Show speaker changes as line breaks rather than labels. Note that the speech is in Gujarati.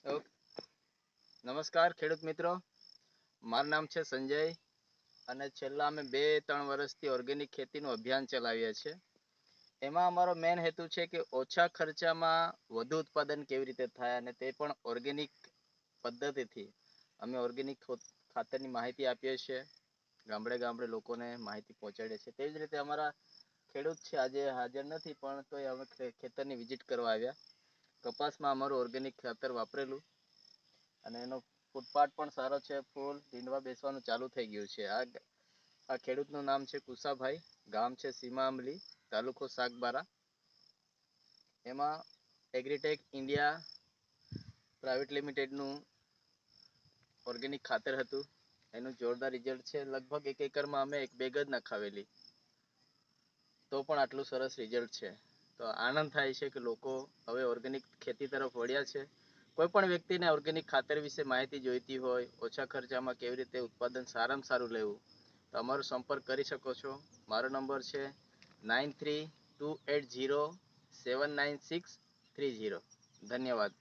ઓકે. નમસ્કાર ખેડૂત મિત્રો, મારું નામ છે સંજય અને છેલ્લા અમે 2-3 વર્ષથી ઓર્ગેનિક ખેતીનું અભિયાન ચલાવીએ છીએ. એમાં અમારો મેઇન હેતુ છે કે ઓછા ખર્ચામાં વધુ ઉત્પાદન કેવી રીતે થાય અને તે પણ ઓર્ગેનિક પદ્ધતિથી. અમે ઓર્ગેનિક ખાતરની માહિતી આપીએ છીએ, ગામડે ગામડે લોકોને માહિતી પહોંચાડીએ છીએ. તેવી જ રીતે અમારા ખેડૂત છે, આજે હાજર નથી પણ તોય અમે ખેતરની વિઝિટ કરવા આવ્યા. કપાસમાં અમારું ઓર્ગેનિક ખાતર વાપરેલું અને એનો ફૂટપાથ પણ સારો છે, ફૂલ ડીંડવા બેસવાનું ચાલુ થઈ ગયું છે. આ ખેડૂતનું નામ છે કુશાભાઈ, ગામ છે સીમા આંબલી, તાલુકો સાગબારા. એમાં એગ્રીટેક ઇન્ડિયા પ્રાઇવેટ લિમિટેડનું ઓર્ગેનિક ખાતર હતું. એનું જોરદાર રિઝલ્ટ છે. લગભગ 1 એકરમાં અમે 1 બેગ જ નખાવેલી, તો પણ આટલું સરસ રિઝલ્ટ છે. તો આનંદ થાય છે કે લોકો હવે ઓર્ગેનિક ખેતી તરફ વળ્યા છે. કોઈ પણ વ્યક્તિને ઓર્ગેનિક ખાતર વિશે માહિતી જોઈતી હોય, ઓછા ખર્ચામાં કેવી રીતે ઉત્પાદન સારામાં સારું લેવું, તો અમારો સંપર્ક કરી શકો છો. મારો નંબર છે 9328079630. ધન્યવાદ.